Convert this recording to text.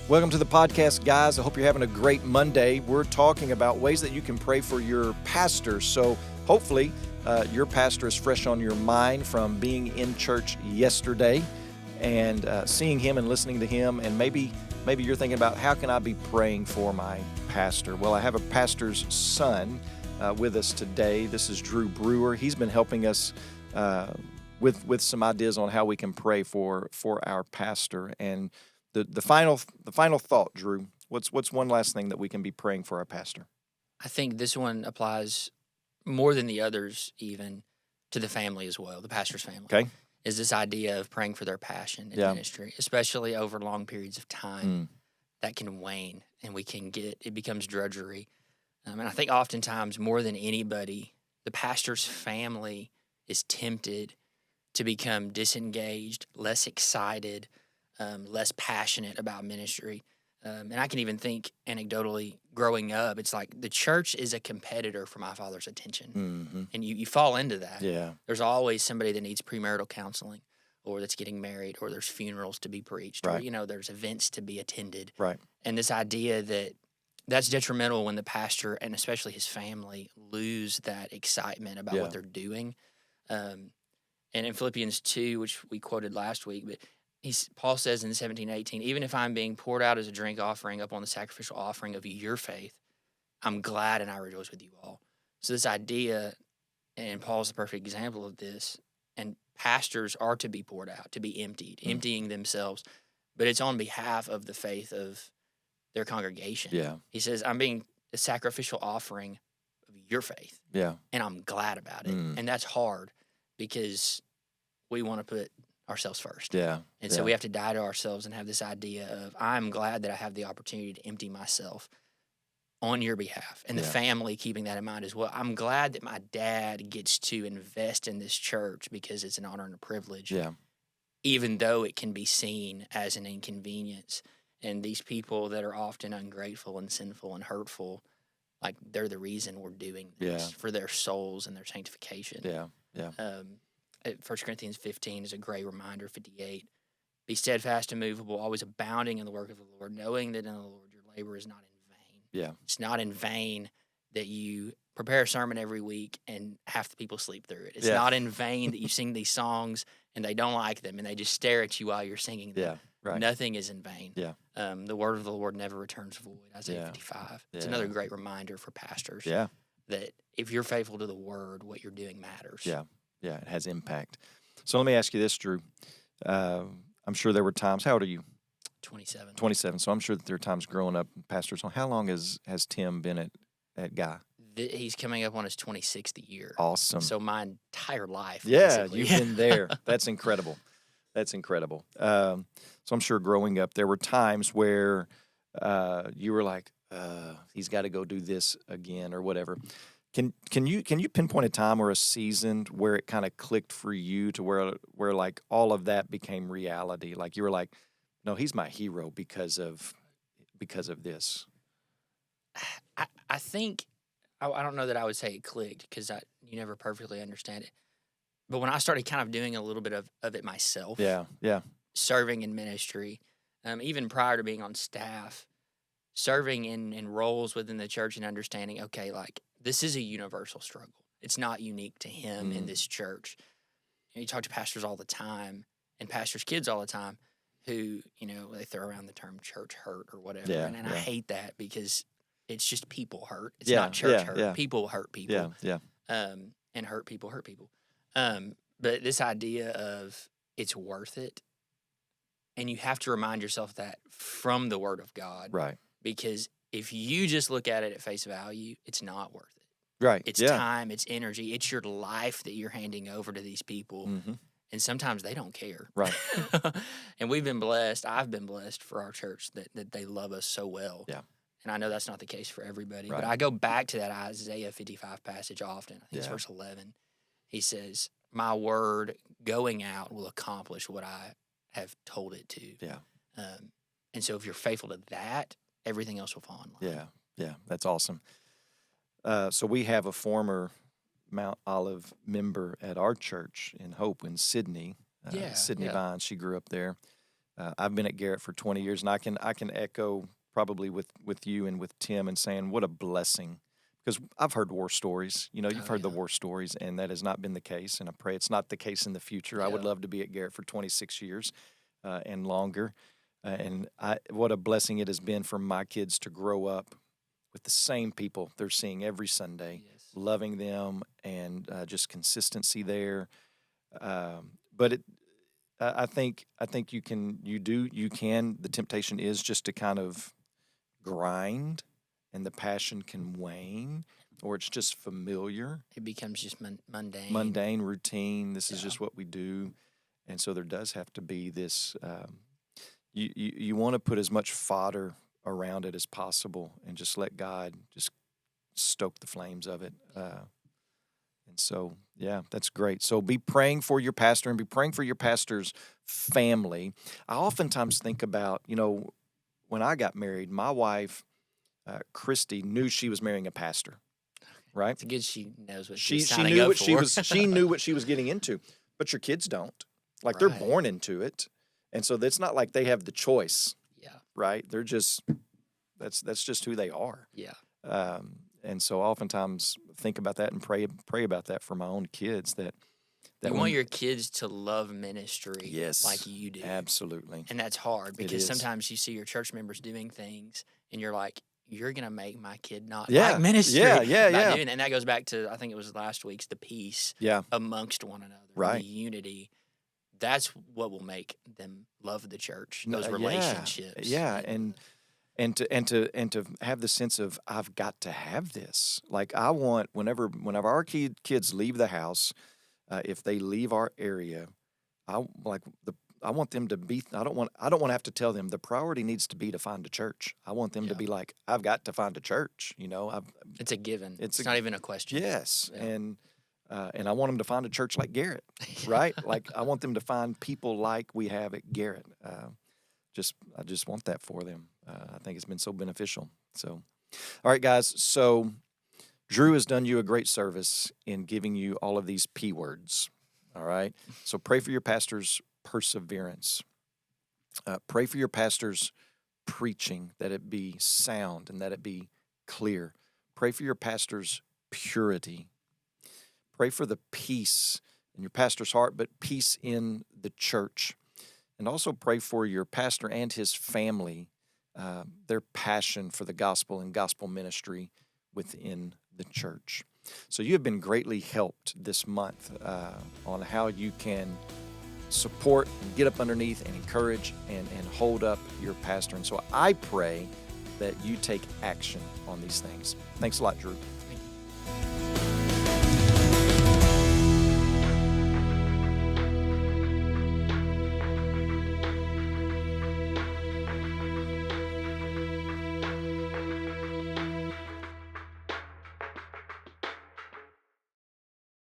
Welcome to the podcast, guys. I hope you're having a great Monday. We're talking about ways that you can pray for your pastor. So hopefully your pastor is fresh on your mind from being in church yesterday and seeing him and listening to him. And maybe you're thinking about, how can I be praying for my pastor? Well, I have a pastor's son with us today. This is Drew Brewer. He's been helping us with some ideas on how we can pray for our pastor. And the final thought, Drew, what's one last thing that we can be praying for our pastor? I think this one applies more than the others, even to the family as well, the pastor's family. Okay. Is this idea of praying for their passion in ministry, especially over long periods of time that can wane and it becomes drudgery. And I think oftentimes, more than anybody, the pastor's family is tempted to become disengaged, less excited, less passionate about ministry. And I can even think anecdotally, growing up, it's like the church is a competitor for my father's attention. Mm-hmm. And you fall into that. Yeah. There's always somebody that needs premarital counseling, or that's getting married, or there's funerals to be preached, Right. or, there's events to be attended. Right. And this idea that's detrimental when the pastor and especially his family lose that excitement about what they're doing. And in Philippians 2, which we quoted last week, but Paul says in 17:18, even if I'm being poured out as a drink offering upon the sacrificial offering of your faith, I'm glad and I rejoice with you all. So this idea, and Paul's the perfect example of this, and pastors are to be poured out, to be emptied, emptying themselves, but it's on behalf of the faith of their congregation. Yeah. He says, I'm being a sacrificial offering of your faith. Yeah. And I'm glad about it. And that's hard because we want to put ourselves first. Yeah. And so we have to die to ourselves and have this idea of, I'm glad that I have the opportunity to empty myself on your behalf. And the family keeping that in mind as well. I'm glad that my dad gets to invest in this church because it's an honor and a privilege. Yeah. Even though it can be seen as an inconvenience. And these people that are often ungrateful and sinful and hurtful, like they're the reason we're doing this for their souls and their sanctification. Yeah. Yeah. 1 Corinthians 15 is a great reminder, 58. Be steadfast and immovable, always abounding in the work of the Lord, knowing that in the Lord your labor is not in vain. Yeah. It's not in vain that you prepare a sermon every week and half the people sleep through it. It's not in vain that you sing these songs and they don't like them and they just stare at you while you're singing them. Yeah. Right. Nothing is in vain. Yeah. The word of the Lord never returns void, Isaiah 55. It's another great reminder for pastors that if you're faithful to the word, what you're doing matters. Yeah. Yeah. It has impact. So let me ask you this, Drew. I'm sure there were times. How old are you? 27. 27. So I'm sure that there are times growing up, pastors. How long has Tim been at Guy? He's coming up on his 26th year. Awesome. So my entire life. Yeah, basically. you've been there. That's incredible. That's incredible. So I'm sure growing up, there were times where you were like, he's got to go do this again or whatever. Can you pinpoint a time or a season where it kind of clicked for you to where like all of that became reality? Like you were like, no, he's my hero because of this. I think I don't know that I would say it clicked because you never perfectly understand it. But when I started kind of doing a little bit of it myself, serving in ministry, even prior to being on staff, serving in roles within the church and understanding, okay, like this is a universal struggle. It's not unique to him in this church. You talk to pastors all the time and pastors' kids all the time who, they throw around the term church hurt or whatever. And I hate that because it's just people hurt. It's not church hurt. Yeah. People hurt people. Yeah. And hurt people hurt people. But this idea of it's worth it, and you have to remind yourself that from the Word of God. Right. Because if you just look at it at face value, it's not worth it. Right. It's time, it's energy, it's your life that you're handing over to these people. Mm-hmm. And sometimes they don't care. Right. And we've been blessed. I've been blessed for our church that they love us so well. Yeah. And I know that's not the case for everybody. Right. But I go back to that Isaiah 55 passage often. I think it's verse 11. He says, my word going out will accomplish what I have told it to. Yeah. And so if you're faithful to that, everything else will fall in line. Yeah. That's awesome. So we have a former Mount Olive member at our church in Hope in Sydney. Sydney Vines, she grew up there. I've been at Garrett for 20 years, and I can echo probably with you and with Tim and saying what a blessing, because I've heard war stories. You've heard the war stories, and that has not been the case, and I pray it's not the case in the future. I would love to be at Garrett for 26 years and longer, and what a blessing it has been for my kids to grow up with the same people they're seeing every Sunday, loving them, and just consistency there. But I think you can. The temptation is just to kind of grind, and the passion can wane, or it's just familiar. It becomes just mundane. Mundane routine. This is just what we do, and so there does have to be this. You want to put as much fodder around it as possible, and just let God just stoke the flames of it. And so, that's great. So be praying for your pastor and be praying for your pastor's family. I oftentimes think about, when I got married, my wife, Christy, knew she was marrying a pastor, right? It's good she knows what she signing knew up what for. she knew what she was getting into, but your kids don't. Like, they're born into it. And so it's not like they have the choice. Yeah. Right? They're just, that's just who they are. Yeah. And so oftentimes think about that and pray about that for my own kids. That you want your kids to love ministry like you do. Absolutely. And that's hard, because sometimes you see your church members doing things and you're like, you're going to make my kid not like ministry. Yeah. And that goes back to, I think it was last week's, the peace amongst one another, the unity. That's what will make them love the church, those relationships. Yeah. And to have the sense of, I've got to have this. Like, I want, whenever our kids leave the house, if they leave our area, I want them to be. I don't want to have to tell them the priority needs to be to find a church. I want them to be like, I've got to find a church. It's a given. It's not even a question. Yes, and I want them to find a church like Garrett, right? Like, I want them to find people like we have at Garrett. I just want that for them. I think it's been so beneficial. So, all right, guys. So, Drew has done you a great service in giving you all of these P words. All right. So, pray for your pastor's perseverance. Pray for your pastor's preaching, that it be sound and that it be clear. Pray for your pastor's purity. Pray for the peace in your pastor's heart, but peace in the church. And also pray for your pastor and his family, their passion for the gospel and gospel ministry within the church. So you have been greatly helped this month on how you can support and get up underneath and encourage and hold up your pastor. And so I pray that you take action on these things. Thanks a lot, Drew.